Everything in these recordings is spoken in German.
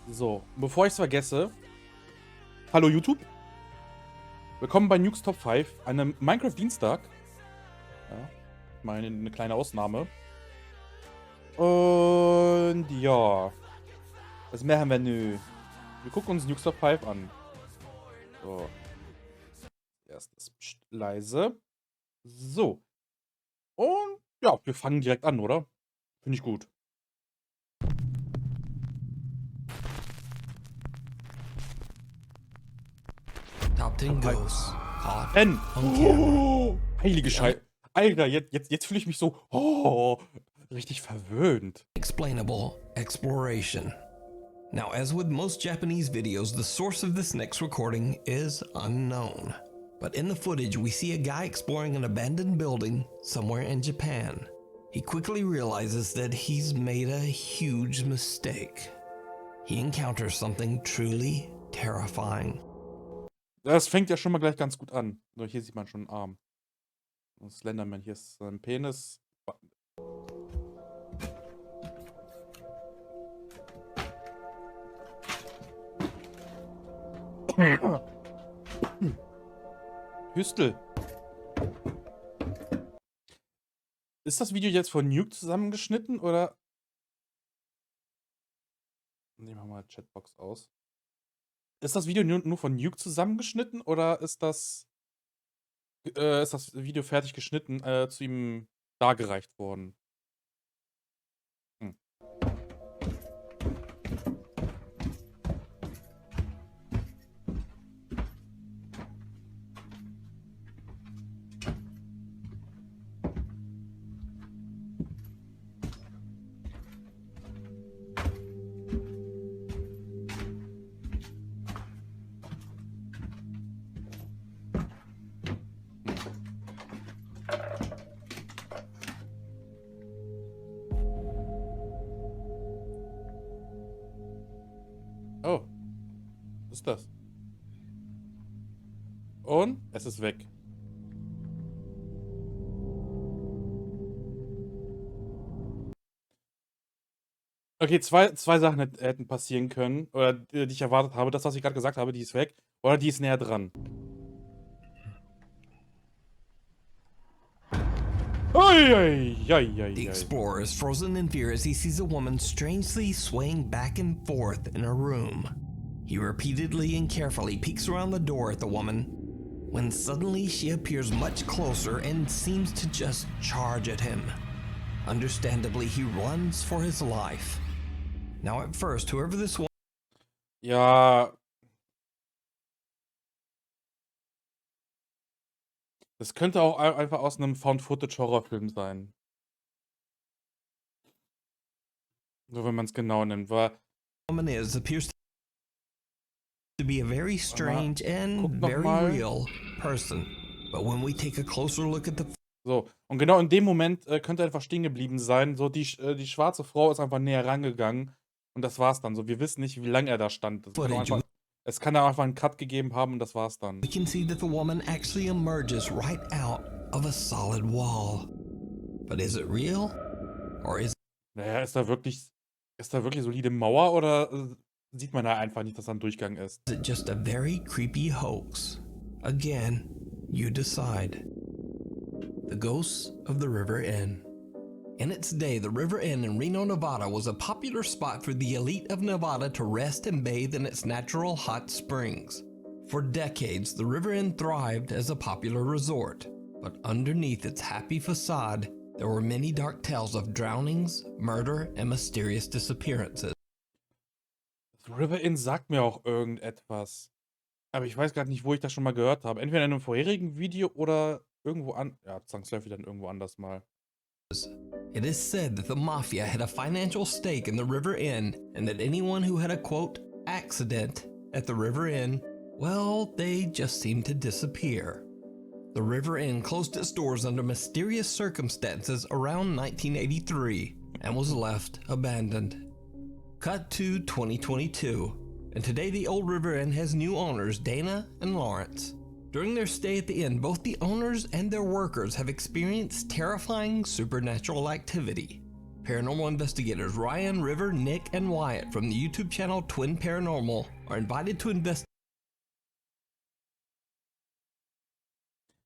So, bevor ich es vergesse. Hallo YouTube. Willkommen bei Nukes Top 5, einem Minecraft-Dienstag. Ja, mal eine kleine Ausnahme. Und ja. Was machen wir nö? Wir gucken uns Nukes Top 5 an. So. Erstes leise. So. Und ja, wir fangen direkt an, oder? Finde ich gut. Top 10 Ghosts caught N. on camera. Oh, heilige Scheiße. Alter, jetzt fühle ich mich so richtig verwöhnt. Explainable exploration. Now, as with most Japanese videos, the source of this next recording is unknown. But in the footage, we see a guy exploring an abandoned building somewhere in Japan. He quickly realizes that he's made a huge mistake. He encounters something truly terrifying. Das fängt ja schon mal gleich ganz gut an. So, hier sieht man schon einen Arm. Das Slenderman, hier ist sein Penis. Hüstel. Ist das Video jetzt von Nuke zusammengeschnitten oder? Nehmen wir mal Chatbox aus. Ist das Video nur von Nuke zusammengeschnitten oder ist das Video fertig geschnitten, zu ihm dargereicht worden? Hm. Oh, was ist das? Und es ist weg. Okay, zwei Sachen hätten passieren können, oder die ich erwartet habe. Das, was ich gerade gesagt habe, die ist weg. Oder die ist näher dran. The explorer is frozen in fear as he sees a woman strangely swaying back and forth in a room. He repeatedly and carefully peeks around the door at the woman, when suddenly she appears much closer and seems to just charge at him. Understandably, he runs for his life. Now at first, whoever this was... Ja. Das könnte auch einfach aus einem Found-Footage-Horrorfilm sein. So, wenn man es genau nimmt, weil... woman is appears to be a very strange and very real person. But when we take a closer look at the... So, und genau in dem Moment könnte er einfach stehen geblieben sein. So, die schwarze Frau ist einfach näher rangegangen. Und das war's dann. So, wir wissen nicht, wie lange er da stand. Es kann da einfach einen Cut gegeben haben und das war's dann. We can see that the woman actually emerges right out of a solid wall. But is it real? Or is... Naja, ist da wirklich solide Mauer oder sieht man da einfach nicht, dass da ein Durchgang ist? it just a very creepy hoax? Again, you decide. The Ghosts of the River Inn. In its day, the River Inn in Reno, Nevada was a popular spot for the elite of Nevada to rest and bathe in its natural hot springs. For decades, the River Inn thrived as a popular resort, but underneath its happy facade, there were many dark tales of drownings, murder, and mysterious disappearances. Das River Inn sagt mir auch irgendetwas. Aber ich weiß gerade nicht, wo ich das schon mal gehört habe. Entweder in einem vorherigen Video oder irgendwo an... Ja, zwangsläufig dann irgendwo anders mal. It is said that the mafia had a financial stake in the River Inn and that anyone who had a, quote, accident at the River Inn, well, they just seemed to disappear. The River Inn closed its doors under mysterious circumstances around 1983 and was left abandoned. Cut to 2022, and today the old River Inn has new owners, Dana and Lawrence. During their stay at the inn, both the owners and their workers have experienced terrifying supernatural activity. Paranormal investigators Ryan, River, Nick, and Wyatt from the YouTube channel Twin Paranormal are invited to investigate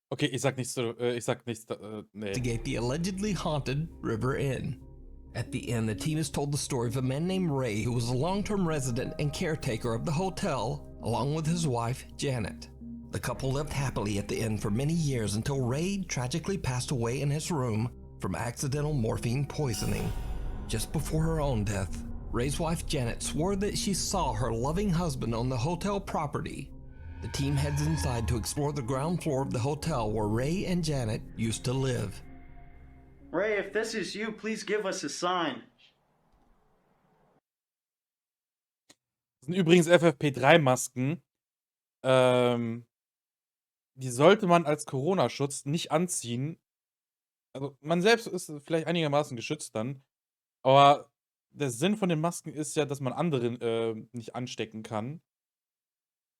Okay, ich sag nichts, nee. the allegedly haunted River Inn. At the inn, the team is told the story of a man named Ray who was a long-term resident and caretaker of the hotel, along with his wife, Janet. The couple lived happily at the inn for many years until Ray tragically passed away in his room from accidental morphine poisoning. Just before her own death, Ray's wife, Janet, swore that she saw her loving husband on the hotel property. The team heads inside to explore the ground floor of the hotel where Ray and Janet used to live. Ray, if this is you, please give us a sign. Das sind übrigens FFP3-Masken. Die sollte man als Corona-Schutz nicht anziehen. Also, man selbst ist vielleicht einigermaßen geschützt dann. Aber der Sinn von den Masken ist ja, dass man andere nicht anstecken kann.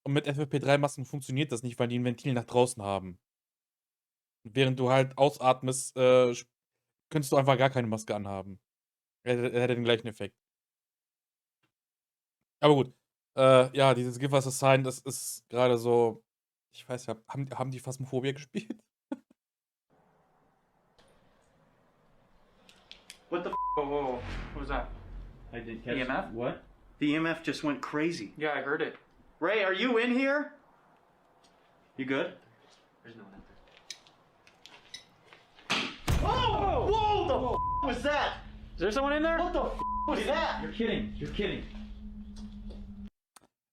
Und mit FFP3-Masken funktioniert das nicht, weil die ein Ventil nach draußen haben. Während du halt ausatmest, könntest du einfach gar keine Maske anhaben. Er hätte den gleichen Effekt. Aber gut. Ja, dieses Give Us a Sign, das ist gerade so. Ich weiß ja, haben die Phasmophobia gespielt? What the Whoa, whoa, whoa. What was that? I didn't catch EMF? What? The EMF just went crazy. Yeah, I heard it. Ray, are you in here? You good? There's no one in there. Whoa! Whoa! The f was that? Is there someone in there? What the f was that? You're kidding. You're kidding.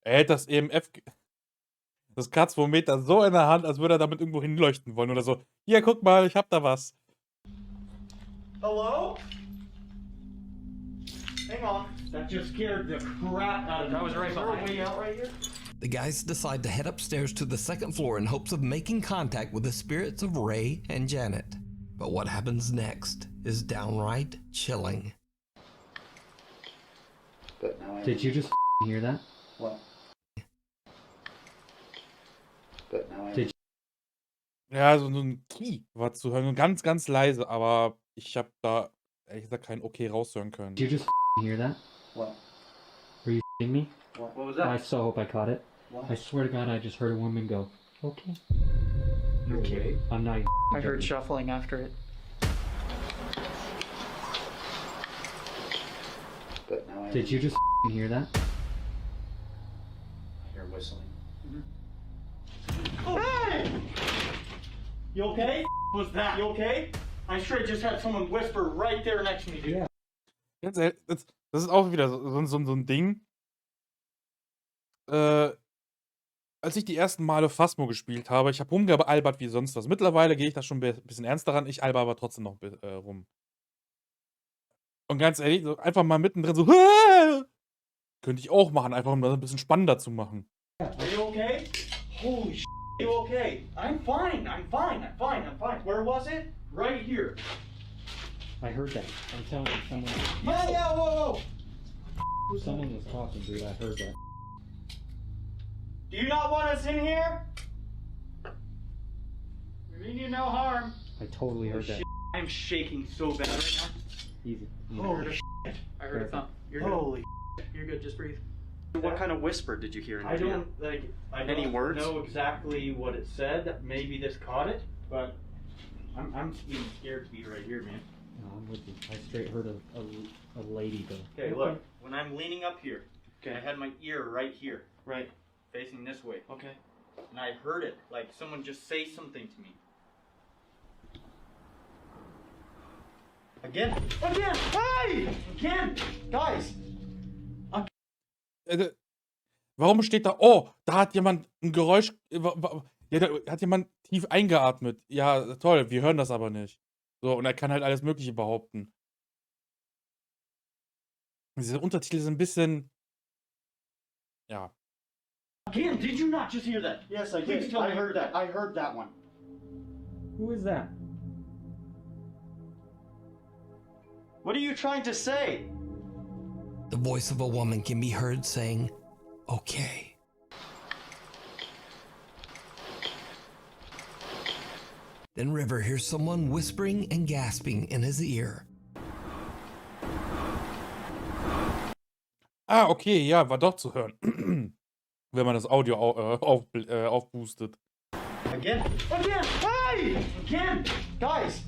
Er hält das das Kratzmometer so in der Hand, als würde er damit irgendwo hinleuchten wollen oder so. Hier, guck mal, ich hab da was. Hello? Hang on. That just scared the crap out of me. That was right Is there a behind way you. out right here? The guys decide to head upstairs to the second floor in hopes of making contact with the spirits of Ray and Janet. But what happens next is downright chilling. Did you just hear that? What? Did Ja, so ein Key war zu hören. Nur ganz, ganz leise, aber ich habe da ehrlich gesagt kein Okay raushören können. you just hear that? What? Were you f***ing me? What was I that? so hope I caught it. What? I swear to God, I just heard a woman go, okay. You're kidding. I'm not even I heard joking. shuffling after it. Did you just hear that? I hear whistling. Hey! You okay? Was that? You okay? I sure just had someone whisper right there next to me, dude. Yeah. Ganz ehrlich, das ist auch wieder so ein Ding. Als ich die ersten Male Phasmo gespielt habe, ich habe rumgealbert wie sonst was. Mittlerweile gehe ich da schon ein bisschen ernster ran. Ich alber aber trotzdem noch rum. Und ganz ehrlich, so einfach mal mittendrin so, könnte ich auch machen, einfach um das ein bisschen spannender zu machen. Are you okay? Holy sh! You okay? I'm fine. I'm fine. I'm fine. I'm fine. Where was it? Right here. I heard that. I'm telling you, Yeah. Whoa. someone was talking, dude. I heard that. Do you not want us in here? We mean you no harm. I totally heard that. I'm shaking so bad right now. Easy. Holy sh! I heard a thump. You're good. Holy. You're good. Just breathe. What kind of whisper did you hear in I there? don't like. I Any don't words? know exactly what it said. Maybe this caught it, but I'm even scared to be right here, man. No, I'm with you. I straight heard a lady go. Okay, look. When I'm leaning up here, I had my ear right here, Right. facing this way, Okay. and I heard it, like someone just say something to me. Again! Hey! Again! Guys! Warum steht da, oh, da hat jemand ein Geräusch, ja, da hat jemand tief eingeatmet. Ja, toll, wir hören das aber nicht. So, und er kann halt alles Mögliche behaupten. Diese Untertitel sind ein bisschen, ja. Again, did you not just hear that? Yes, I Please did. tell me. I heard that. I heard that one. Who is that? What are you trying to say? The voice of a woman can be heard saying, okay. Then River hears someone whispering and gasping in his ear. Ah, okay, ja, war doch zu hören. Wenn man das Audio aufboostet. Again? Again! Hey! Again! Guys!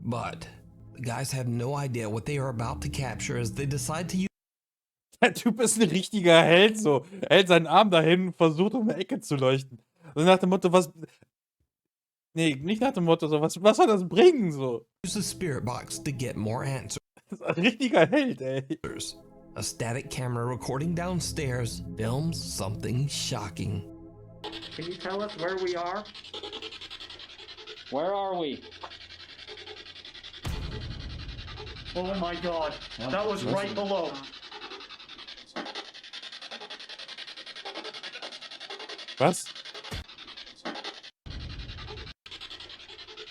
But the guys have no idea what they are about to capture as they decide to use Der Typ ist ein richtiger Held, so. Er hält seinen Arm dahin und versucht, um die Ecke zu leuchten. So nach dem Motto, was. Nee, nicht nach dem Motto, so, was soll das bringen, so. the spirit box to get more answers. Das ist ein richtiger Held, ey. A static camera recording downstairs films something shocking. Can you tell us where we are? Where are we? Oh my god. That was right below. Was?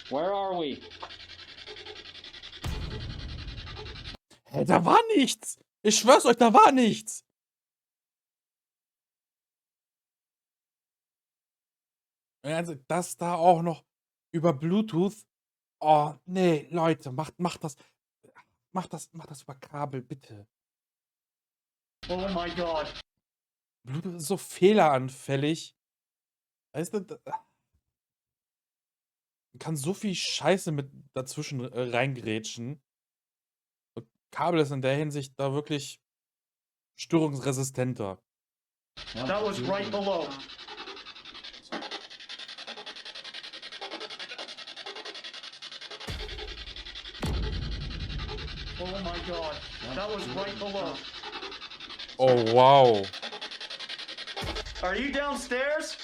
Where are we? Hä, da war nichts. Ich schwör's euch, da war nichts. Also, das da auch noch über Bluetooth. Oh, nee, Leute, macht das über Kabel, bitte. Oh my god. Bluetooth ist so fehleranfällig. Weißt du, man kann so viel Scheiße mit dazwischen reingrätschen. Und Kabel ist in der Hinsicht da wirklich störungsresistenter. That was right below. Oh my god. That was right below. Oh, wow. Are you downstairs?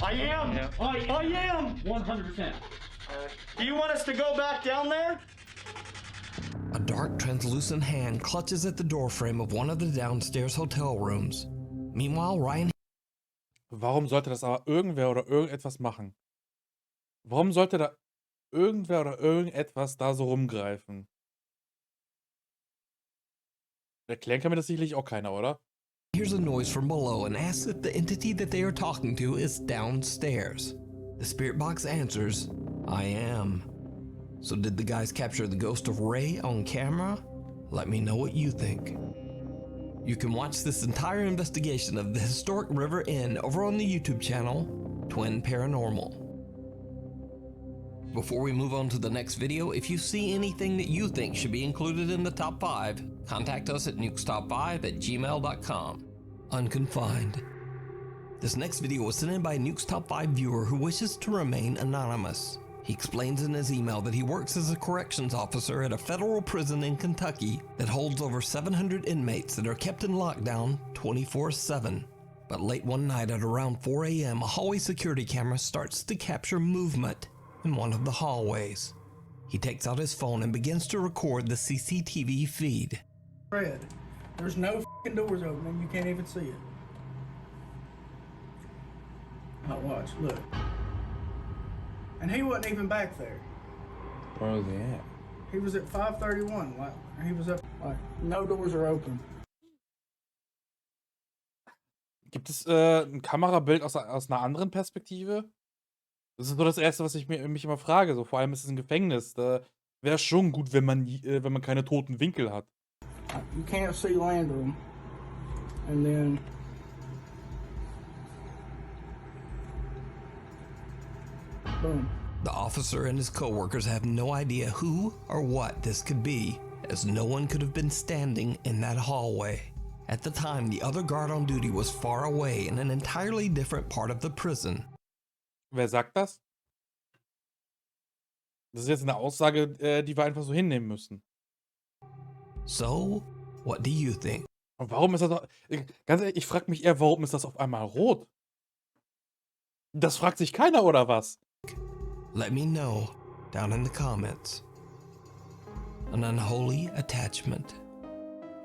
I am. Yeah. I am. 100%. Do you want us to go back down there? A dark, translucent hand clutches at the doorframe of one of the downstairs hotel rooms. Meanwhile, Ryan. Warum sollte das aber irgendwer oder irgendetwas machen? Warum sollte da irgendwer oder irgendetwas da so rumgreifen? Erklären kann mir das sicherlich auch keiner, oder? Hears a noise from below and asks if the entity that they are talking to is downstairs. The spirit box answers, I am. So did the guys capture the ghost of Ray on camera? Let me know what you think. You can watch this entire investigation of the historic River Inn over on the YouTube channel, Twin Paranormal. Before we move on to the next video, if you see anything that you think should be included in the top 5, contact us at nukestop5@gmail.com. Unconfined. This next video was sent in by a Nuke's Top 5 viewer who wishes to remain anonymous. He explains in his email that he works as a corrections officer at a federal prison in Kentucky that holds over 700 inmates that are kept in lockdown 24/7. But late one night at around 4 a.m., a hallway security camera starts to capture movement in one of the hallways. He takes out his phone and begins to record the CCTV feed. Red. There's no f***ing doors open and you can't even see it. Now watch, look. And he wasn't even back there. Where was he at? He was at 531. Like, he was up, like, no doors are open. Gibt es ein Kamerabild aus einer anderen Perspektive? Das ist so das Erste, was ich mich immer frage. So, vor allem ist es ein Gefängnis. Da wäre schon gut, wenn man keine toten Winkel hat. Like, you can't see Landrum. And then boom. The officer and his co-workers have no idea who or what this could be, as no one could have been standing in that hallway. At the time, the other guard on duty was far away in an entirely different part of the prison. Wer sagt das? Das ist jetzt eine Aussage, die wir einfach so hinnehmen müssen. So, what do you think? Und warum ist das noch, ganz ehrlich, ich frage mich eher, warum ist das auf einmal rot? Das fragt sich keiner, oder was? Let me know down in the comments. An unholy attachment.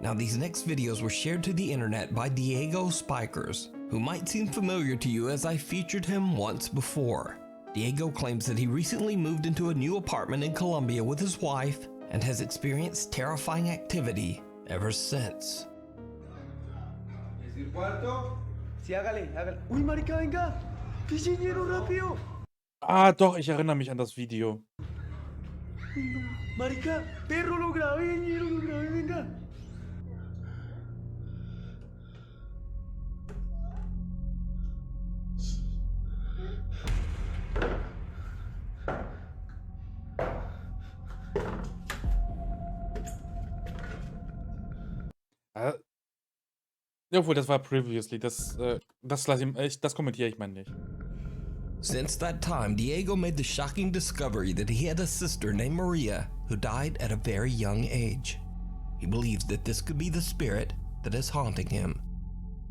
Now, these next videos were shared to the internet by Diego Spikers, who might seem familiar to you as I featured him once before. Diego claims that he recently moved into a new apartment in Colombia with his wife and has experienced terrifying activity ever since. Uy, marica, venga. Pichiñero, rápido. Ah, doch, ich erinnere mich an das Video. Marica, perro, lo grabé, ñero, lo grabé, venga. Äh, Obwohl, das war previously. Das kommentiere ich mal nicht. Since that time, Diego made the shocking discovery that he had a sister named Maria who died at a very young age. He believes that this could be the spirit that is haunting him.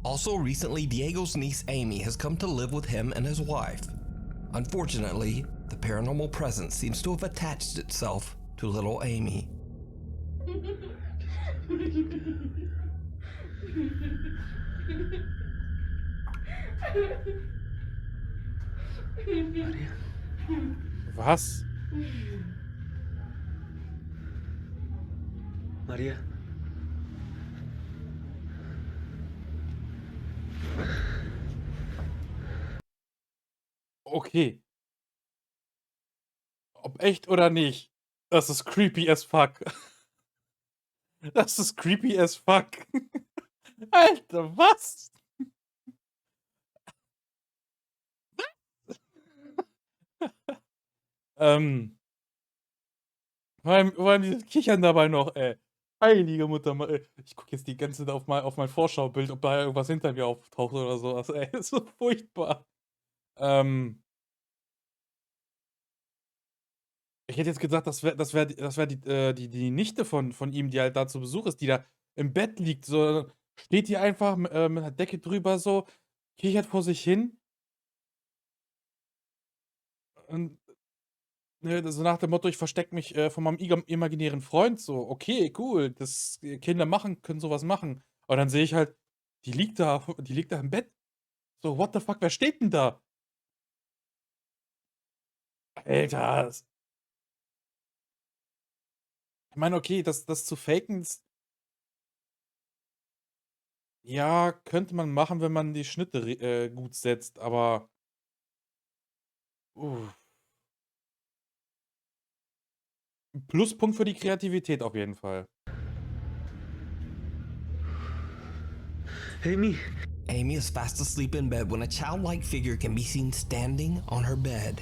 Also, recently, Diego's niece Amy has come to live with him and his wife. Unfortunately, the paranormal presence seems to have attached itself to little Amy. Was? Maria. Okay. Ob echt oder nicht, das ist creepy as fuck. Das ist creepy as fuck. Alter, was? vor allem dieses Kichern dabei noch, ey. Heilige Mutter, ich gucke jetzt die ganze Zeit auf mein Vorschaubild, ob da irgendwas hinter mir auftaucht oder sowas, ey. Das ist so furchtbar. Ich hätte jetzt gesagt, das wär die Nichte von ihm, die halt da zu Besuch ist, die da im Bett liegt, so, steht die einfach mit 'ner Decke drüber so, kichert vor sich hin und, ne, so nach dem Motto: „Ich verstecke mich, von meinem imaginären Freund", so. Okay, cool, das Kinder können so was machen. Aber dann sehe ich halt, die liegt da im Bett. So, what the fuck, wer steht denn da? Alter, ich meine, okay, das zu faken, ja, könnte man machen, wenn man die Schnitte gut setzt, aber uh, Pluspunkt für die Kreativität auf jeden Fall. Amy. Amy is fast asleep in bed when a childlike figure can be seen standing on her bed.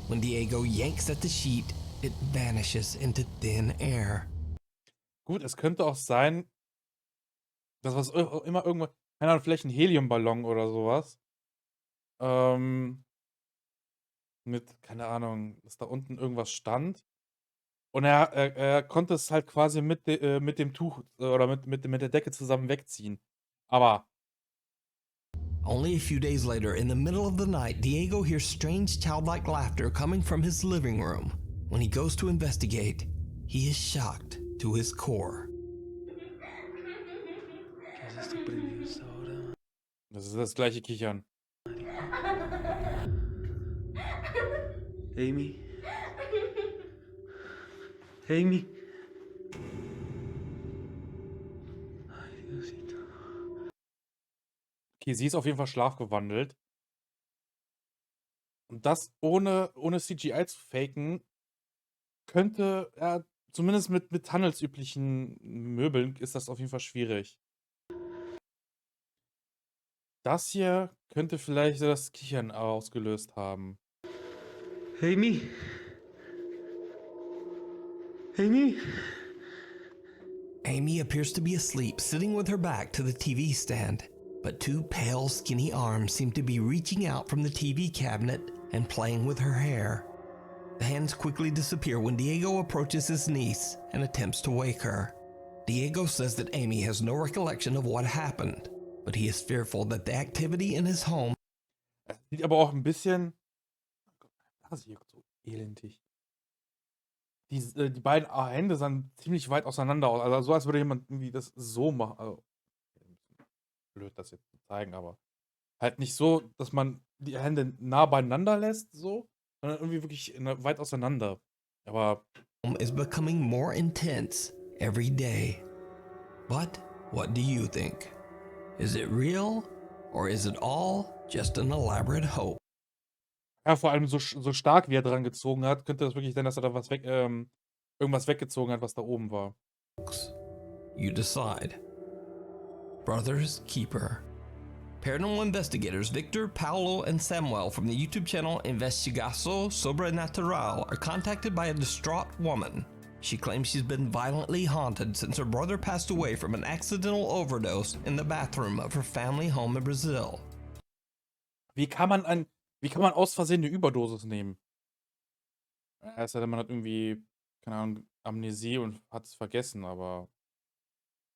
When Diego yanks at the sheet, it vanishes into thin air. Gut, es könnte auch sein, dass was immer irgendwo, keine Ahnung, vielleicht 'n Heliumballon oder sowas, ähm, mit, keine Ahnung, dass da unten irgendwas stand und er konnte es halt quasi mit dem Tuch oder mit der Decke zusammen wegziehen. Aber Only a few days later, in the middle of the night, Diego hears strange childlike laughter coming from his living room. When he goes to investigate, he is shocked to his core. ¿Qué es esto prendido hasta ahora? das ist das gleiche Kichern. Amy. Amy. Ay, Diosito. Okay, sie ist auf jeden Fall schlafgewandelt. Und das ohne CGI zu faken, könnte, ja, zumindest mit handelsüblichen Möbeln ist das auf jeden Fall schwierig. Das hier könnte vielleicht so das Kichern ausgelöst haben. Amy. Amy. Amy appears to be asleep, sitting with her back to the TV stand, but two pale, skinny arms seem to be reaching out from the TV cabinet and playing with her hair. The hands quickly disappear when Diego approaches his niece and attempts to wake her. Diego says that Amy has no recollection of what happened, but he is fearful that the activity in his home Sieht aber auch ein bisschen, das juckt so elendig. Die beiden Hände sahen ziemlich weit auseinander aus. Also so, als würde jemand irgendwie das so machen. Also, blöd, das jetzt zu zeigen, aber halt nicht so, dass man die Hände nah beieinander lässt, so, sondern irgendwie wirklich weit auseinander. Aber is becoming more intense every day. But what do you think? Is it real, or is it all just an elaborate hoax? ja, vor allem so stark, wie er dran gezogen hat, könnte das wirklich sein, dass er da irgendwas weggezogen hat, was da oben war. You decide. Brothers Keeper. Paranormal investigators Victor, Paolo, and Samuel from the YouTube channel Investigação Sobrenatural are contacted by a distraught woman She claims she's been violently haunted since her brother passed away from an accidental overdose in the bathroom of her family home in Brazil. Wie kann man aus Versehen eine Überdosis nehmen? Es sei denn, man hat irgendwie, keine Ahnung, Amnesie und hat es vergessen, aber.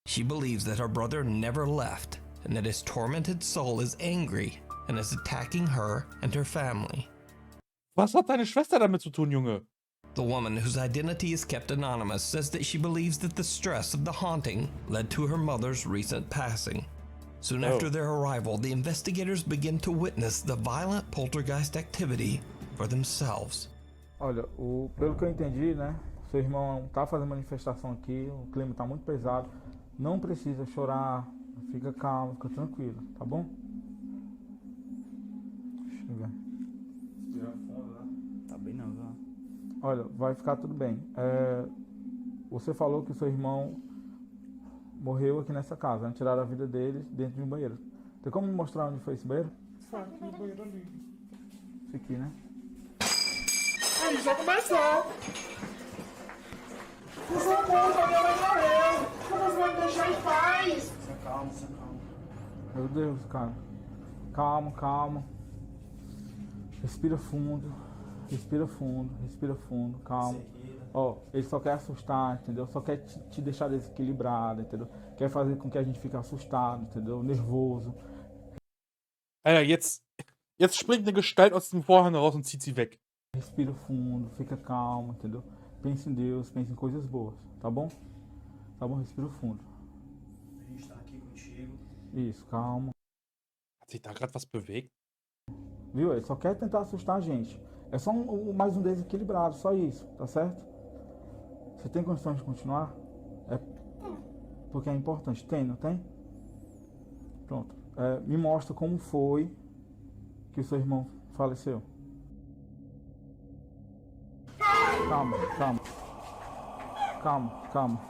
She believes that her brother never left and that his tormented soul is angry and is attacking her and her family. Was hat deine Schwester damit zu tun, Junge? The woman, whose identity is kept anonymous, says that she believes that the stress of the haunting led to her mother's recent passing. Soon after their arrival, the investigators begin to witness the violent poltergeist activity for themselves. Olha, pelo que eu entendi, né? Seu irmão tá fazendo manifestação aqui, o clima tá muito pesado. Não precisa chorar, fica calmo, fica tranquilo, tá bom? Deixa eu ver. Respira fundo, né? Tá bem não, viu? Olha, vai ficar tudo bem. Você falou que o seu irmão morreu aqui nessa casa, né? Tiraram a vida dele dentro de um banheiro. Tem como me mostrar onde foi esse banheiro? Foi no banheiro ali. Esse aqui, né? Aí já começou! O seu conta, minha mãe morreu! Como você vai me deixar em paz? Calma, calma. Meu Deus, cara. Calma, calma. Respira fundo. Respira fundo, respira fundo, calma. Ó, ele só quer assustar, entendeu? Só quer te deixar desequilibrado, entendeu? Quer fazer com que a gente fique assustado, entendeu? Nervoso. Jetzt springt eine Gestalt aus dem Vorhang raus und zieht sie weg. Respira fundo, fica calmo, entendeu? Pense em Deus, pense em coisas boas, tá bom? Tá bom? Respira fundo. A gente tá aqui contigo. Isso, calma. Hat sich da gerade was bewegt? Viu? Ele só quer tentar assustar a gente. É só mais um desequilibrado, só isso, tá certo? Você tem condições de continuar? É porque é importante. Tem, não tem? Pronto. Me mostra como foi que o seu irmão faleceu. Calma, calma. Calma, calma.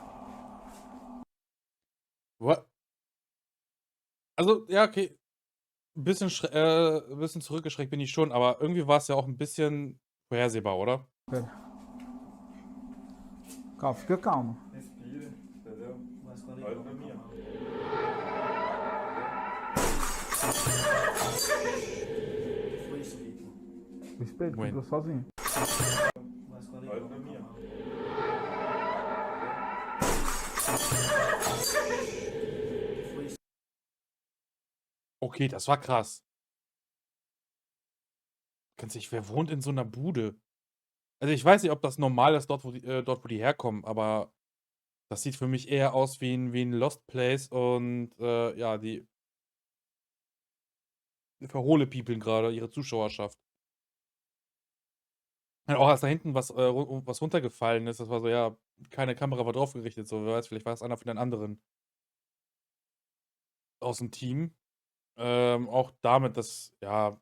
What? Also, ja, okay. Ein bisschen zurückgeschreckt bin ich schon, aber irgendwie war es ja auch ein bisschen vorhersehbar, oder? Pera. Calma, fica calmo. Respira, entendeu? Olha pra mim, ó. Foi isso, Vitor. O espelho quebrou sozinho. Olha pra mim, ó. Okay, das war krass. Ganz ehrlich, wer wohnt in so einer Bude? Also ich weiß nicht, ob das normal ist, dort wo die herkommen, aber das sieht für mich eher aus wie ein Lost Place und ja, die verhohlepiepeln gerade ihre Zuschauerschaft. Und auch als da hinten was runtergefallen ist, das war so, ja, keine Kamera war drauf gerichtet, so, wer weiß, vielleicht war es einer von den anderen aus dem Team. Auch damit, dass, ja,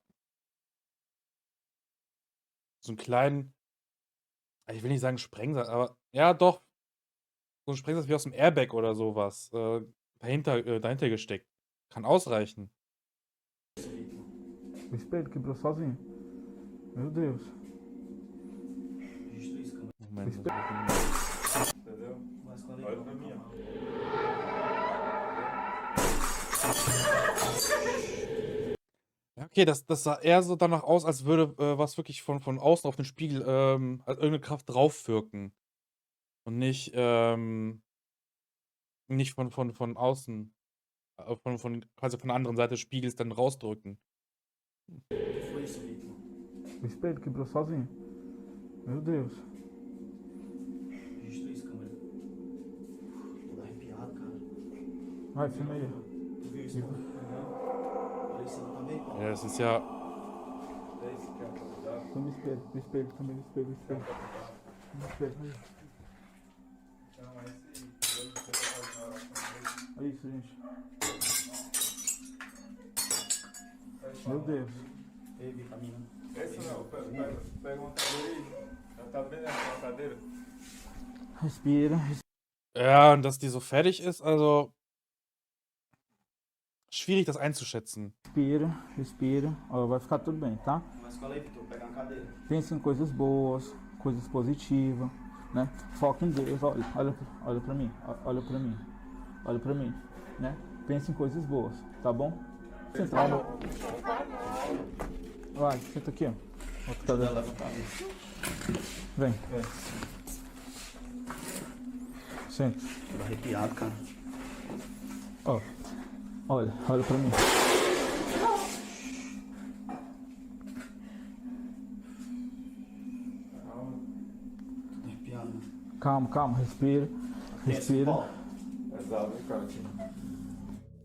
so einen kleinen, ich will nicht sagen Sprengsatz, aber ja, doch, so ein Sprengsatz wie aus dem Airbag oder sowas dahinter gesteckt. Kann ausreichen. O espelho quebrou sozinho. Meu Deus. Moment. Entendeu? Olha pra mim, ó. Ja, okay, das sah eher so danach aus, als würde was wirklich von außen auf den Spiegel als irgendeine Kraft draufwirken. Und nicht von außen, quasi von der anderen Seite des Spiegels dann rausdrücken. Foi isso, Vitor. O espelho quebrou sozinho. Meu Deus. Registrou isso, câmera. Tô arrepiado, cara. Vai, filma aí. Tu viu isso? Olha isso também. Ja, es ist ja. Filma o espelho, também o espelho. O espelho, aí. É isso, gente. Meu Deus. Ei, vitamina. Essa não, pega uma cadeira aí. Ela tá bem nessa cadeira. Respira. Ja, und dass die so fertig ist, also. Schwierig, das einzuschätzen. Respira. Ó, vai ficar tudo bem, tá? Mas fala aí, Vitor, pega uma cadeira. Pense em coisas boas, coisas positivas. né? Foca em Deus, olha pra mim, olha pra mim, olha pra mim, né? Pensa em coisas boas, tá bom? Senta lá no... Vai, senta aqui, ó. Outra cadeira. Vem. Senta. Tô arrepiado, cara. Ó, olha pra mim. Calma, respira.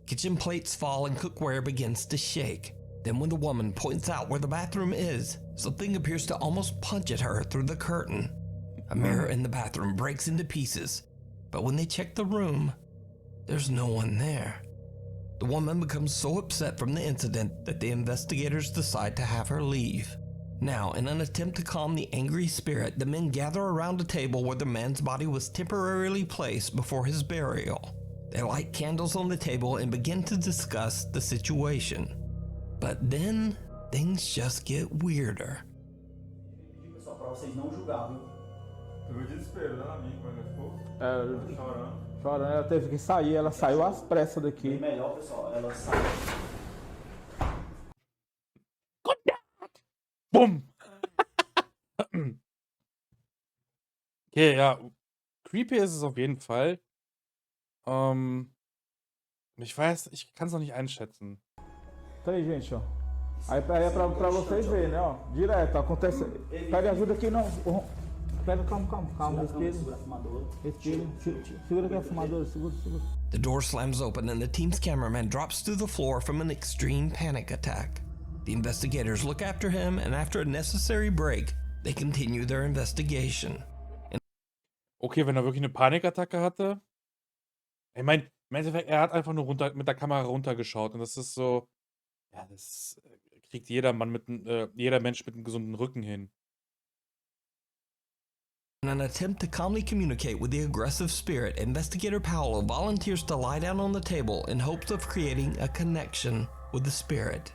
Kitchen plates fall and cookware begins to shake. Then when the woman points out where the bathroom is, something appears to almost punch at her through the curtain. A mirror in the bathroom breaks into pieces, but when they check the room, there's no one there. The woman becomes so upset from the incident that the investigators decide to have her leave. Now, in an attempt to calm the angry spirit, the men gather around a table where the man's body was temporarily placed before his burial. They light candles on the table and begin to discuss the situation. But then, things just get weirder. Pessoal, pra vocês não julgar, viu? Teve desespero, né, na minha, quando ela ficou chorando. Ela teve que sair, ela saiu às pressas daqui. Bem melhor, pessoal, ela sai. Bumm! Okay, ja. Creepy ist es auf jeden Fall. Ich weiß, ich kann es noch nicht einschätzen. Tá aí, gente, ó. Aí é pra vocês verem, né, ó. Direto, acontece. Pega ajuda aqui, não. Pega, calma, respira. Segura aqui a fumadora, segura. The door slams open and the team's cameraman drops to the floor from an extreme panic attack. The investigators look after him, and after a necessary break, they continue their investigation. Okay, wenn er wirklich eine Panikattacke hatte. Ich meine, im Endeffekt, er hat einfach nur mit der Kamera runtergeschaut und das ist so, ja, das kriegt jeder Mensch mit einem gesunden Rücken hin. In an attempt to calmly communicate with the aggressive spirit, investigator Paolo volunteers to lie down on the table in hopes of creating a connection with the spirit.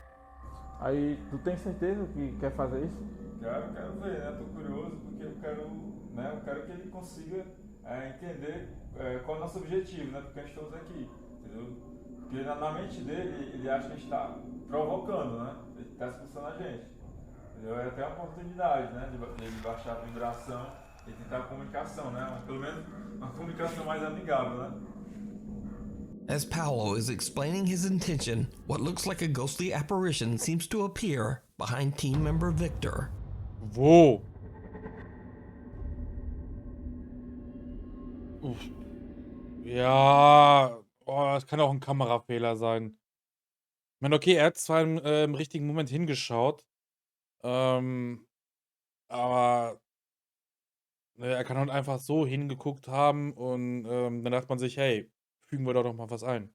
Aí, tu tem certeza que quer fazer isso? Quero ver, né? Tô curioso porque eu quero que ele consiga entender qual é o nosso objetivo, né? Porque a gente estamos aqui, entendeu? Porque na mente dele, ele acha que a gente está provocando, né? Ele está expulsando a gente, entendeu? É até uma oportunidade, né? De baixar a vibração e tentar a comunicação, né? Pelo menos uma comunicação mais amigável, né? As Paolo is explaining his intention, what looks like a ghostly apparition seems to appear behind team member Victor. Wo? Ja, das kann auch ein Kamerafehler sein. Ich meine, okay, er hat zwar im richtigen Moment hingeschaut, aber er kann halt einfach so hingeguckt haben und dann dachte man sich, hey, fügen wir doch mal was ein.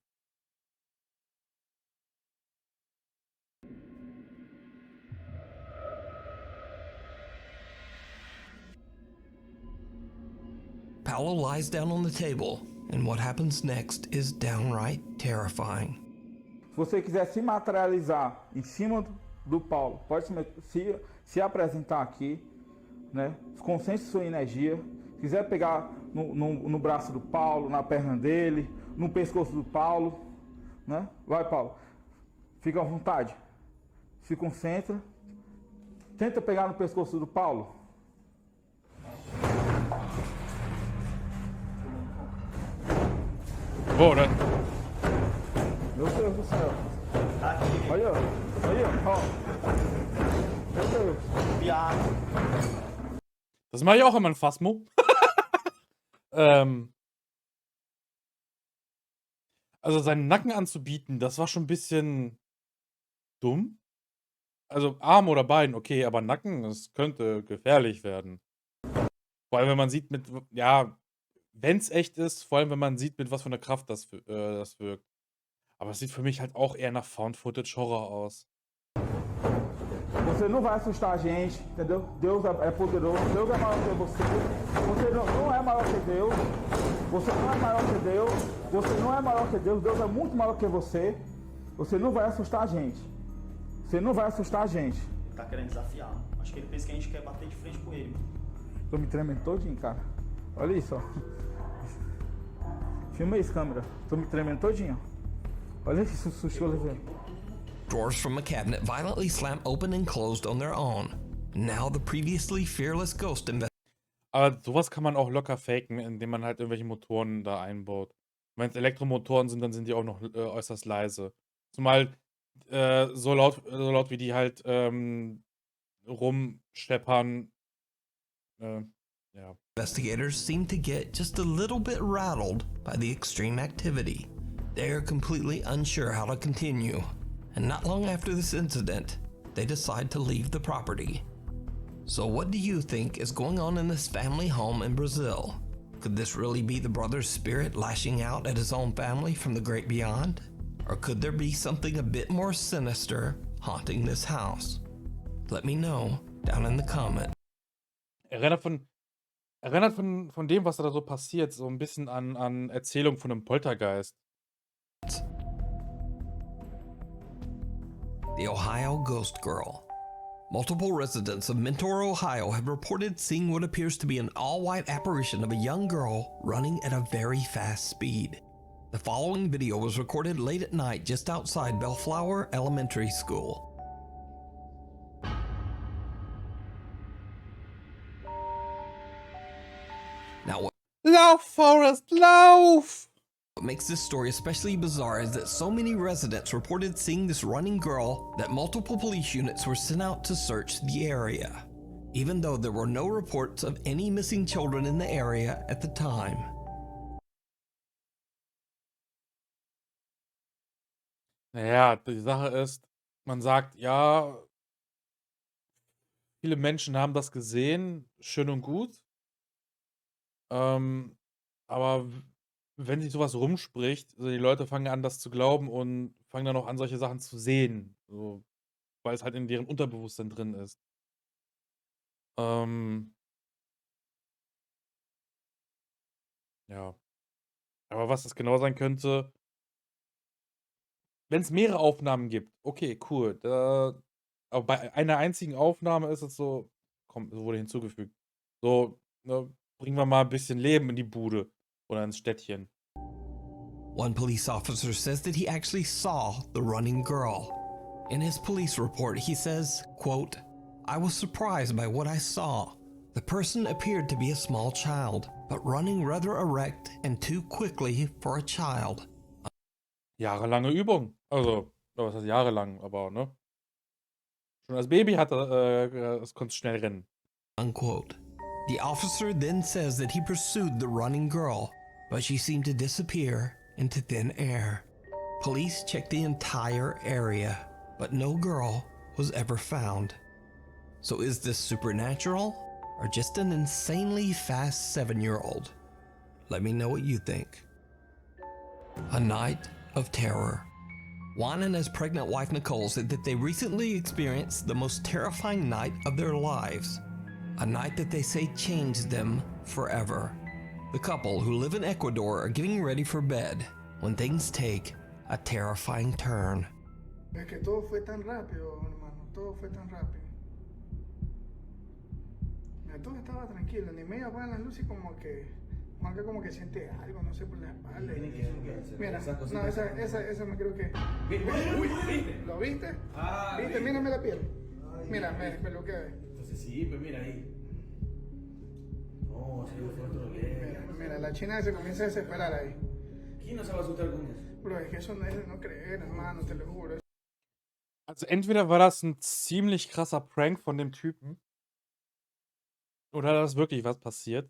Paolo lies down on the table, and what happens next is downright terrifying. Se você quiser se materializar em cima do Paulo, pode se apresentar aqui, né? Concentre sua energia. Se quiser pegar no braço do Paulo, na perna dele, no pescoço do Paulo, né? Vai, Paulo. Fica à vontade. Se concentra. Tenta pegar no pescoço do Paulo. Bora. Meu Deus do céu. Tá aqui. Olha, ó. Meu Deus. Piada. Das mache ich auch immer in Phasmo. Also seinen Nacken anzubieten, das war schon ein bisschen dumm. Also Arm oder Bein, okay, aber Nacken, das könnte gefährlich werden. Vor allem, wenn man sieht wenn es echt ist, vor allem, wenn man sieht, mit was für einer Kraft das wirkt. Aber es sieht für mich halt auch eher nach Found-Footage-Horror aus. Você não vai assustar a gente, entendeu? Deus é poderoso, Deus é maior que você. Você não é maior que Deus. Você não é maior que Deus. Você não é maior que Deus. Deus é muito maior que você. Você não vai assustar a gente. Você não vai assustar a gente. Ele tá querendo desafiar. Acho que ele pensa que a gente quer bater de frente com ele. Tô me tremendo todinho, cara. Olha isso, ó. Filma isso, câmera. Tô me tremendo todinho. Olha esse susto que eu levei. Drawers from a cabinet violently slam open and closed on their own. Now the previously fearless ghost Aber sowas kann man auch locker faken, indem man halt irgendwelche Motoren da einbaut. Wenn es Elektromotoren sind, dann sind die auch noch äußerst leise. Zumal so laut wie die halt rumscheppern. Ja. investigators seem to get just a little bit rattled by the extreme activity. They are completely unsure how to continue, and not long after this incident, they decide to leave the property. So what do you think is going on in this family home in Brazil? Could this really be the brother's spirit lashing out at his own family from the great beyond? Or could there be something a bit more sinister haunting this house? Let me know down in the comment. Erinnert von dem, was da so passiert, so ein bisschen an Erzählung von einem Poltergeist. The Ohio Ghost Girl. Multiple residents of Mentor, Ohio have reported seeing what appears to be an all-white apparition of a young girl running at a very fast speed. The following video was recorded late at night just outside Bellflower Elementary School. Now, what Lauf, Forrest, lauf! makes this story especially bizarre is that so many residents reported seeing this running girl that multiple police units were sent out to search the area, even though there were no reports of any missing children in the area at the time. Naja, die Sache ist, man sagt, ja, viele Menschen haben das gesehen, schön und gut. Aber wenn sich sowas rumspricht, also die Leute fangen an, das zu glauben und fangen dann auch an, solche Sachen zu sehen, so, weil es halt in deren Unterbewusstsein drin ist. Ja. Aber was das genau sein könnte, wenn es mehrere Aufnahmen gibt, okay, cool. Aber bei einer einzigen Aufnahme ist es so, komm, es wurde hinzugefügt. So, ne, bringen wir mal ein bisschen Leben in die Bude oder ins Städtchen. One police officer says that he actually saw the running girl. In his police report, he says, quote, "I was surprised by what I saw. The person appeared to be a small child, but running rather erect and too quickly for a child." Jahrelange Übung. Also, was heißt jahrelang, aber, ne? Schon als Baby es konnte schnell rennen. Unquote. The officer then says that he pursued the running girl, but she seemed to disappear into thin air. Police checked the entire area, but no girl was ever found. So is this supernatural or just an insanely fast 7-year-old? Let me know what you think. A night of terror. Juan and his pregnant wife Nicole said that they recently experienced the most terrifying night of their lives. A night that they say changed them forever. The couple, who live in Ecuador, are getting ready for bed when things take a terrifying turn. Es que todo fue tan rápido, hermano. Todo fue tan rápido. Mira, todo estaba tranquilo. Ni media apagan las luces y como que Juanca como que siente algo, no sé, por la espalda. Mira, no, esa me creo que... Uy, ¿lo viste? ¿Viste? Mírame la piel. Mira, me peluquea. Entonces sí, pues mira ahí. No, sí, fue otro día. Mira, la china se comienza a desesperar ahí. ¿Quién no se va a asustar con eso? Bro, es que eso no es de no creer, hermano, te lo juro. Also entweder war das ein ziemlich krasser Prank von dem Typen oder da ist wirklich was passiert.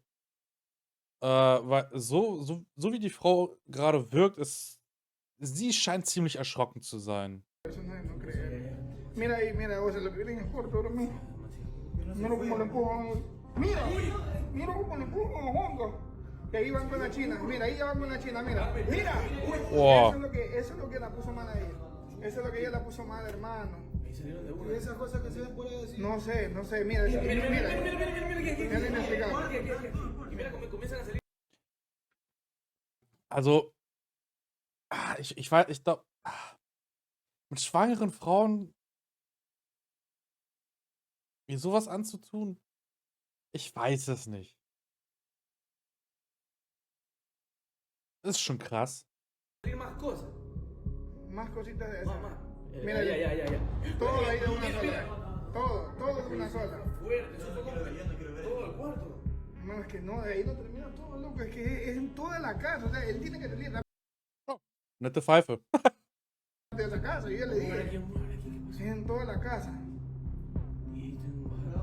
Weil so wie die Frau gerade wirkt, sie scheint ziemlich erschrocken zu sein. Eso no es de no creer. Mira ahí, mira, o sea, lo que viene es corto ahora mismo. Mira cómo le empujan. Mira cómo le empujan los hongos. Que ahí van con la china. Mira, ahí ya van con la china, mira. ¡Mira! Wow. Eso es lo que la puso mal ahí. Eso es lo que ella la puso mal, hermano. ¿Y esas cosas que se ven por ahí decir? No sé. Mira. Mira, y mira cómo comienzan a salir. Also, ich glaube, mit schwangeren Frauen mir sowas anzutun, ich weiß es nicht. Das ist schon krass. Más cositas de esas. Ya, Mira, ya, ya, ya. todo ahí de una sola. Todo de una sola. Todo el cuarto. No, es que no, de ahí no termina todo, loco. Es que es en toda la casa. O sea, él tiene que salir Nette Pfeife. de esa casa. Y yo le dije, sí, en toda la casa. Y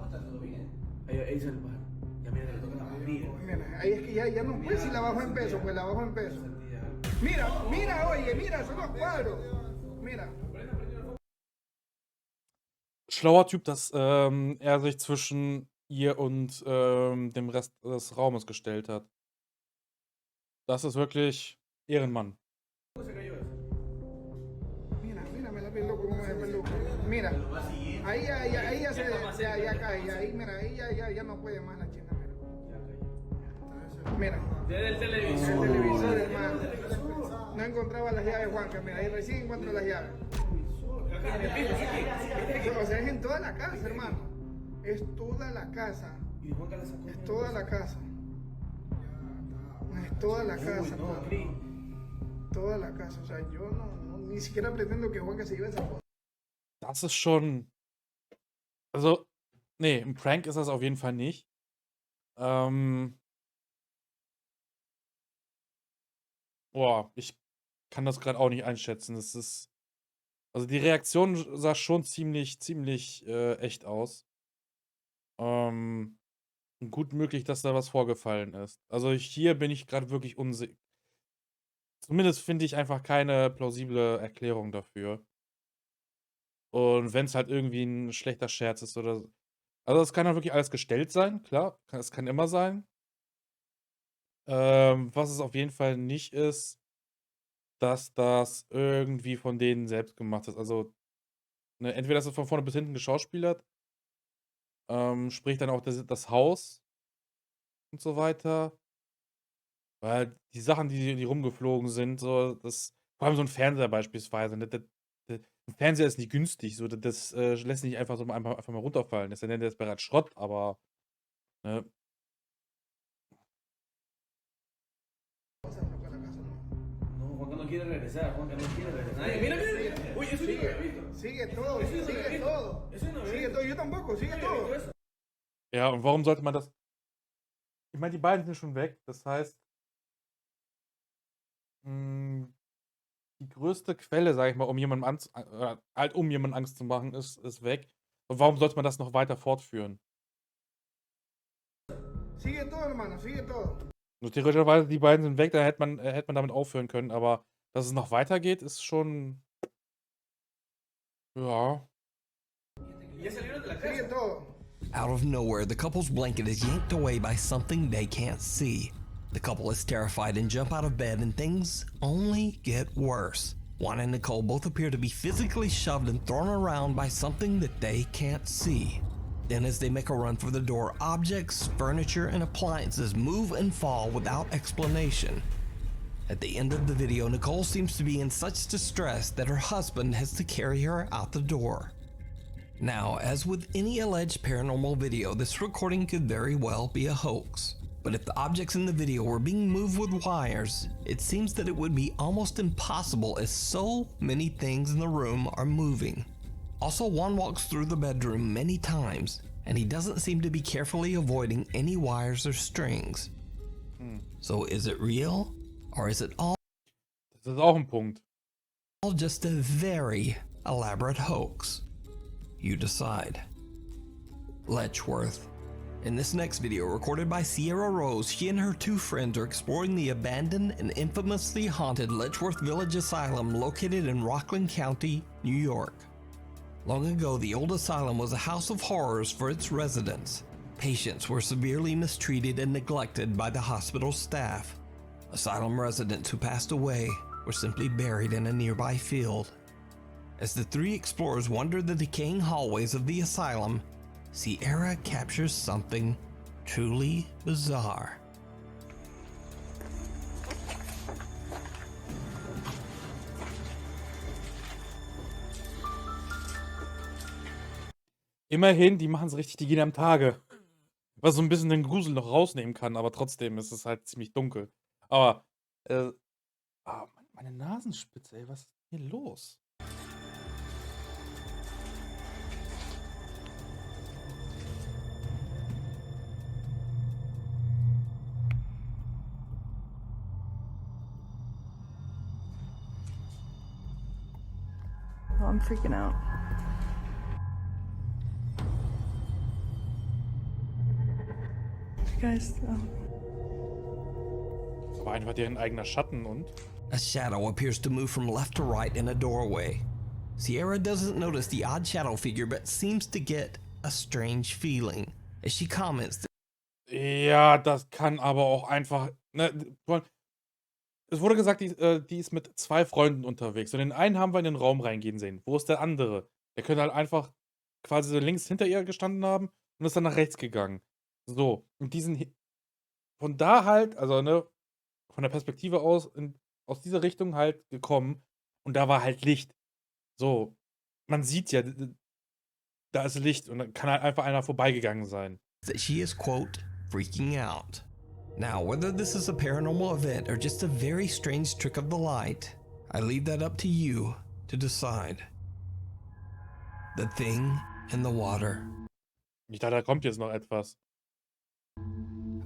está todo bien. Ahí sale el pájaro. Ya mira que le toca la barriga. Mira, ahí es que ya no pues si la bajo en peso, pues la bajo en peso. Mira, oye, mira, son los cuadros. Mira. Schlauer Typ, dass er sich zwischen ihr und dem Rest des Raumes gestellt hat. Das ist wirklich Ehrenmann. Mira, me la vi loco como es peluco. Mira, ahí ya cae, ahí, mira, ahí ya no puede más la china, mira. Desde el televisor. El televisor, hermano. No encontraba las llaves, Juanca, mira, ahí recién encuentro las llaves. O sea, es en toda la casa, hermano. Es toda la casa. Es toda la casa. Es toda la casa, hermano. Toda la casa. O sea, yo no ni siquiera pretendo que Juanca se lleve esa foto. Das ist schon. Also, nee, ein Prank ist das auf jeden Fall nicht. Boah, ich kann das gerade auch nicht einschätzen. Das ist. Also die Reaktion sah schon ziemlich echt aus. Gut möglich, dass da was vorgefallen ist. Also hier bin ich gerade wirklich unsicher. Zumindest finde ich einfach keine plausible Erklärung dafür. Und wenn es halt irgendwie ein schlechter Scherz ist oder so. Also es kann halt wirklich alles gestellt sein, klar. Es kann immer sein. Was es auf jeden Fall nicht ist, dass das irgendwie von denen selbst gemacht ist. Also, ne, entweder ist es von vorne bis hinten geschauspielert, sprich dann auch das Haus und so weiter. Weil die Sachen, die rumgeflogen sind, so, das, vor allem so ein Fernseher beispielsweise, ne, ein Fernseher ist nicht günstig, so, das lässt sich nicht einfach so einfach mal runterfallen. Das nennt jetzt bereits Schrott, aber, ne, No, Juanca no quiere regresar. Juanca no quiere regresar. Mira. Uy, eso yo no lo he visto. Sigue todo. Eso no lo he Sigue visto. todo, yo tampoco, sigue todo. ja, und warum sollte man das? Ich meine, die beiden sind schon weg, das heißt, die größte Quelle, sage ich mal, um jemandem Angst zu machen, ist weg. Und warum sollte man das noch weiter fortführen? Sigue todo, hermano, sigue todo. Nur theoretischerweise, die beiden sind weg, da hätte man damit aufhören können, aber dass es noch weitergeht, ist schon. Ja. Sigue todo. Out of nowhere, the couple's blanket is yanked away by something they can't see. The couple is terrified and jump out of bed, and things only get worse. Juan and Nicole both appear to be physically shoved and thrown around by something that they can't see. Then as they make a run for the door, objects, furniture, and appliances move and fall without explanation. At the end of the video, Nicole seems to be in such distress that her husband has to carry her out the door. Now, as with any alleged paranormal video, this recording could very well be a hoax. But if the objects in the video were being moved with wires, it seems that it would be almost impossible as so many things in the room are moving. Also, Juan walks through the bedroom many times, and he doesn't seem to be carefully avoiding any wires or strings. So is it real? Or is it all Das ist auch ein Punkt. just a very elaborate hoax? You decide. Letchworth. In this next video, recorded by Sierra Rose, she and her two friends are exploring the abandoned and infamously haunted Letchworth Village Asylum located in Rockland County, New York. Long ago, the old asylum was a house of horrors for its residents. Patients were severely mistreated and neglected by the hospital staff. Asylum residents who passed away were simply buried in a nearby field. As the three explorers wander the decaying hallways of the asylum, Sierra captures something truly bizarre. Immerhin, die machen es richtig, die gehen am Tage. Was so ein bisschen den Grusel noch rausnehmen kann, aber trotzdem ist es halt ziemlich dunkel. Aber Ah, meine Nasenspitze, ey, was ist denn hier los? Oh, I'm freaking out. Guys, Aber einfach deren eigener Schatten und. A shadow appears to move from left to right in a doorway. Sierra doesn't notice the odd shadow figure but seems to get a strange feeling as she comments that Ja, das kann aber auch einfach. Ne, es wurde gesagt, die ist mit 2 Freunden unterwegs. Und den einen haben wir in den Raum reingehen sehen. Wo ist der andere? Der könnte halt einfach quasi so links hinter ihr gestanden haben und ist dann nach rechts gegangen. So, und von da halt, also ne, von der Perspektive aus dieser Richtung halt gekommen und da war halt Licht. So, man sieht ja, da ist Licht und dann kann halt einfach einer vorbeigegangen sein. she is, quote, freaking out. Now, whether this is a paranormal event or just a very strange trick of the light, I leave that up to you to decide. The thing in the water. Ich dachte, da kommt jetzt noch etwas.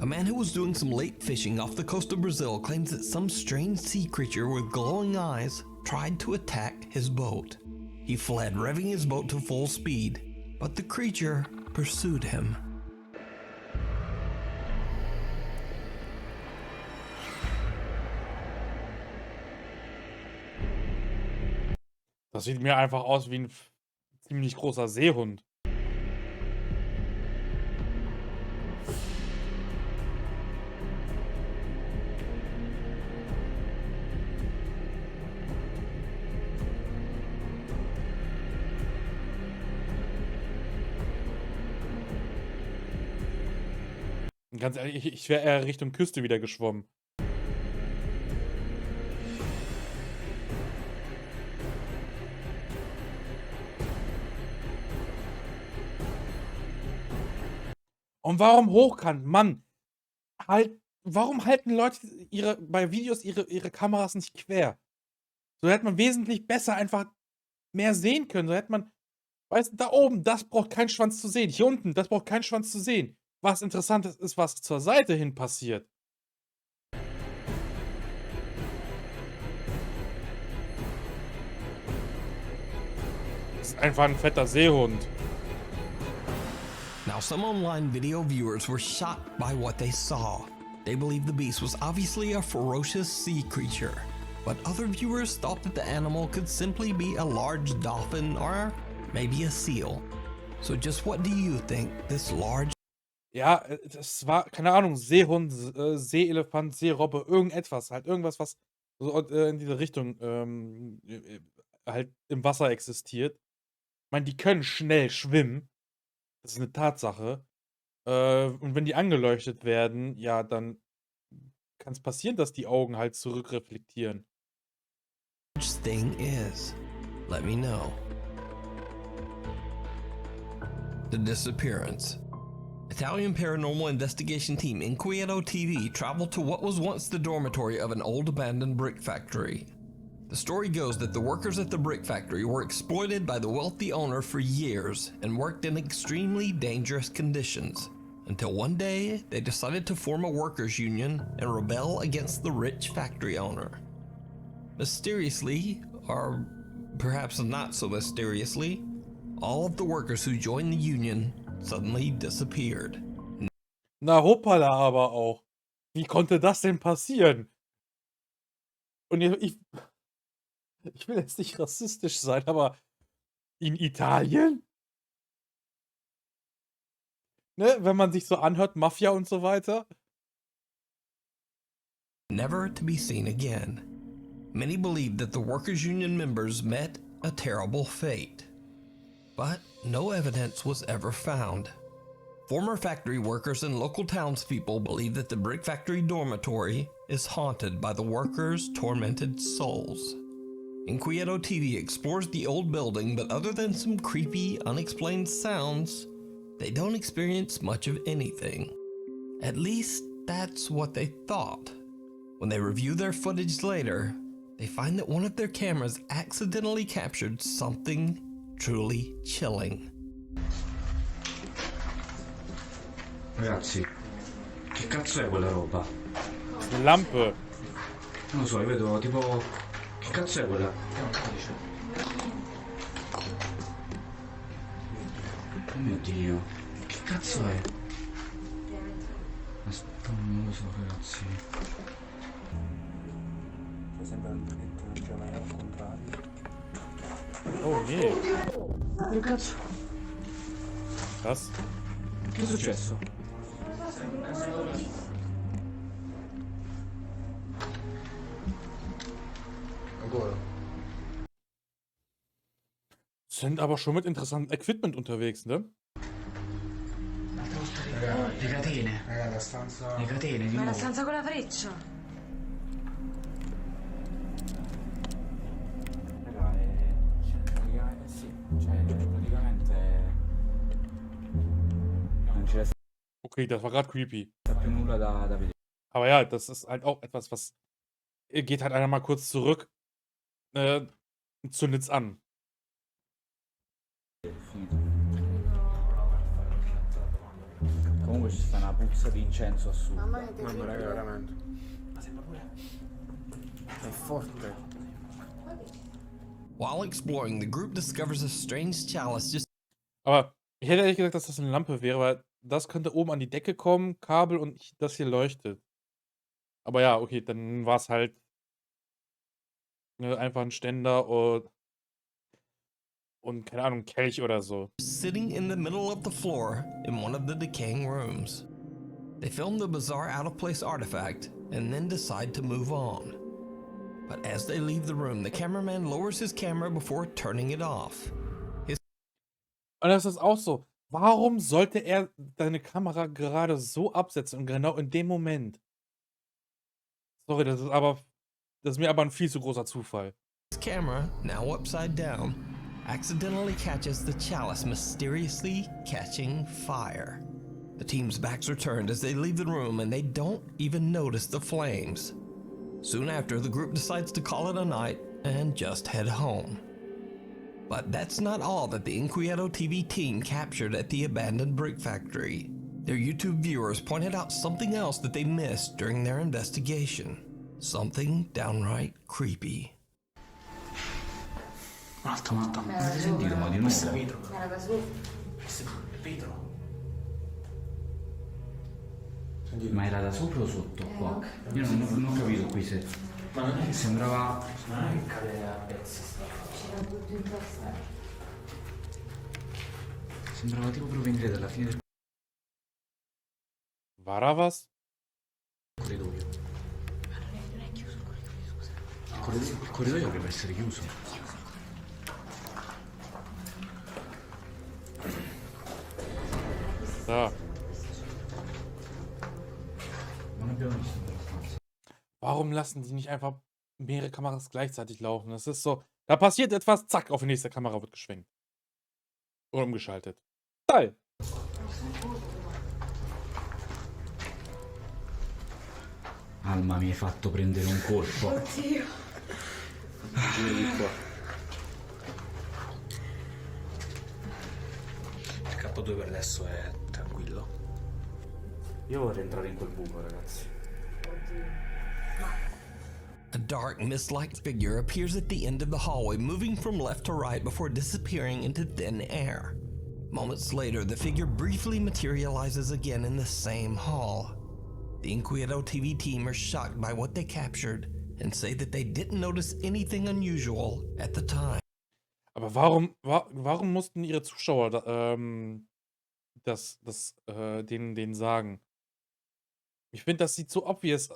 A man who was doing some lake fishing off the coast of Brazil claims that some strange sea creature with glowing eyes tried to attack his boat. He fled, revving his boat to full speed, but the creature pursued him. Das sieht mir einfach aus wie ein ziemlich großer Seehund. Und ganz ehrlich, ich wäre eher Richtung Küste wieder geschwommen. Und warum hochkant? Mann, warum halten Leute bei Videos ihre Kameras nicht quer? So hätte man wesentlich besser einfach mehr sehen können. So hätte man, weißt du, da oben, das braucht keinen Schwanz zu sehen. Hier unten, das braucht keinen Schwanz zu sehen. Was interessant ist, was zur Seite hin passiert. Das ist einfach ein fetter Seehund. Now, some online video viewers were shocked by what they saw. They believed the beast was obviously a ferocious sea creature, but other viewers thought that the animal could simply be a large dolphin or maybe a seal. So just what do you think this large... Ja, das war, keine Ahnung, Seehund, Seeelefant, Seerobbe, irgendetwas, halt irgendwas, was so in diese Richtung halt im Wasser existiert. Ich meine, die können schnell schwimmen. Das ist eine Tatsache. Und wenn die angeleuchtet werden, ja, dann kann es passieren, dass die Augen halt zurückreflektieren. thing is? Let me know. The disappearance. Italian paranormal investigation team Inquieto TV traveled to what was once the dormitory of an old abandoned brick factory. The story goes that the workers at the brick factory were exploited by the wealthy owner for years and worked in extremely dangerous conditions, until one day they decided to form a workers' union and rebel against the rich factory owner. Mysteriously, or perhaps not so mysteriously, all of the workers who joined the union suddenly disappeared. Na hoppala aber auch. Wie konnte das denn passieren? Und ich will jetzt nicht rassistisch sein, aber in Italien? Ne, wenn man sich so anhört, Mafia und so weiter. Never to be seen again. Many believe that the workers' union members met a terrible fate, but no evidence was ever found. Former factory workers and local townspeople believe that the brick factory dormitory is haunted by the workers' tormented souls. Inquieto TV explores the old building, but other than some creepy, unexplained sounds, they don't experience much of anything. At least, that's what they thought. When they review their footage later, they find that one of their cameras accidentally captured something truly chilling. Ragazzi, che cazzo è quella roba? Lampe. Non lo so, io vedo tipo... Che cazzo è quella? Oh mio Dio, che cazzo è? Aspetta, non lo so ragazzi. C'è sempre il biglietto del giornale al contrario. Oh nee. Che cazzo? Was? Che è successo? Ancora. Sind aber schon mit interessantem Equipment unterwegs, ne? Le catene. La stanza... Le catene di Ma la nuovo. stanza con la freccia. Raga, praticamente sì. Cioè, praticamente... Non ci resta Okay, das war gerade creepy. più nulla da vedere. Aber ja, das ist halt auch etwas, was geht halt einer mal kurz zurück, zündet's an. Comunque ci sta una puzza di incenso assurda. Mamma mia, Mamma raga, veramente. Ma sembra pure... È forte. While exploring, the group discovers a strange chalice just Aber ich hätte ehrlich gesagt, dass das eine Lampe wäre, weil das könnte oben an die Decke kommen, Kabel und das hier leuchtet. Aber ja, okay, dann war es halt einfach ein Ständer und keine Ahnung, Kelch oder so. sitting in the middle of the floor in one of the decaying rooms. They film the bizarre out-of-place artifact and then decide to move on. But as they leave the room, the cameraman lowers his camera before turning it off. Und das ist auch so. Warum sollte er seine Kamera gerade so absetzen und genau in dem Moment? Sorry, das ist mir aber ein viel zu großer Zufall. His camera, now upside down, accidentally catches the chalice mysteriously catching fire. The team's backs are turned as they leave the room and they don't even notice the flames. Soon after, the group decides to call it a night and just head home. But that's not all that the Inquieto TV team captured at the abandoned brick factory. Their YouTube viewers pointed out something else that they missed during their investigation. Something downright creepy. Un'altra volta. Avete sentito ma di nuovo? Era da su. Vetro. Ma era da sopra o sotto qua? Io non ho capito qui se... Ma non è che sembrava... non è che cade a pezzi sta. C'era tutto in testa. Sembrava tipo provenire dalla fine del War da was? corridoio. Ma non è chiuso il corridoio, scusa. Il corridoio dovrebbe essere chiuso. Da. Non abbiamo visto quella stanza. Warum lassen die nicht einfach mehrere Kameras gleichzeitig laufen? Das ist so, da passiert etwas, zack, auf die nächste Kamera wird geschwenkt. Oder umgeschaltet. Geil. Alma, mi hai fatto prendere un colpo. Oddio. Vieni qua. Il K2 per adesso è tranquillo. Io vorrei entrare in quel buco, ragazzi. A dark, mist-like figure appears at the end of the hallway, moving from left to right before disappearing into thin air. Moments later, the figure briefly materializes again in the same hall. The Inquieto TV team are shocked by what they captured and say that they didn't notice anything unusual at the time. Aber warum mussten ihre Zuschauer denen sagen? Ich finde, das sieht so obvious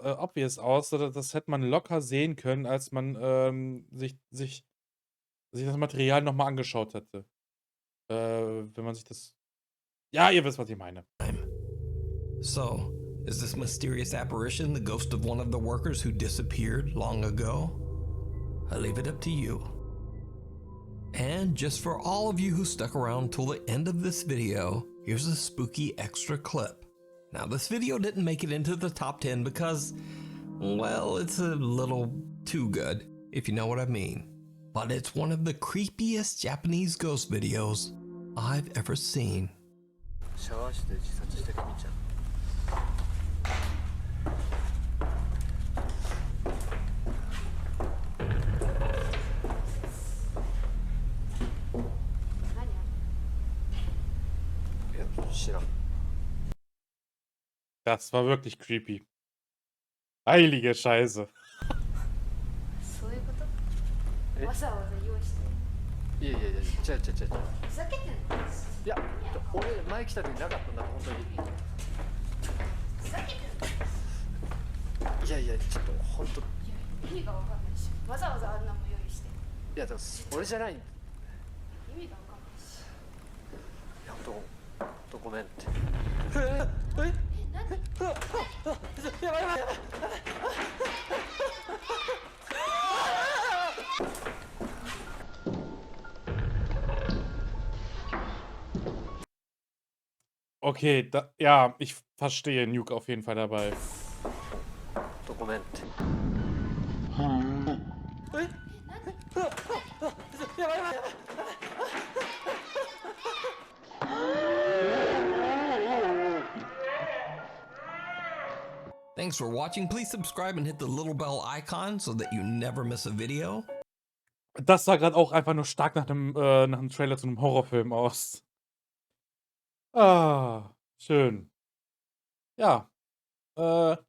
aus, das hätte man locker sehen können, als man sich das Material nochmal angeschaut hätte. Wenn man sich das... Ja, ihr wisst, was ich meine. So, is this mysterious apparition the ghost of one of the workers who disappeared long ago? I leave it up to you. And just for all of you who stuck around till the end of this video, here's a spooky extra clip. Now, this video didn't make it into the top 10 because, well, it's a little too good. if you know what I mean. But it's one of the creepiest Japanese ghost videos I've ever seen. シャワーして自殺してるみちゃん。いや、知らん。 Das war wirklich creepy. Heilige Scheiße. そういうこと？わざわざ用意して。いやいやいや、違う違う違う。ふざけてんの？いや、俺前来た時なかったんだ、本当に。ふざけてんの？いやいや、ちょっと本当。意味がわかんないし。わざわざあんなもん用意して。いや、でも俺じゃない。意味がわかんないし。いや、本当ごめんって。何？やばいやばいやばい。Okay, ja, ich verstehe Nuke auf jeden Fall dabei. Dokument. Thanks for watching. Please subscribe and hit the little bell icon so that you never miss a video. Das sah gerade auch einfach nur stark nach einem Trailer zu einem Horrorfilm aus. Ah, schön. Ja,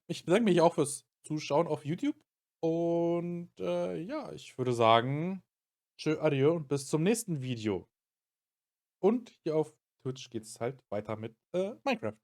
ich bedanke mich auch fürs Zuschauen auf YouTube. Und ja, ich würde sagen, tschö, adieu und bis zum nächsten Video. Und hier auf Twitch geht es halt weiter mit Minecraft.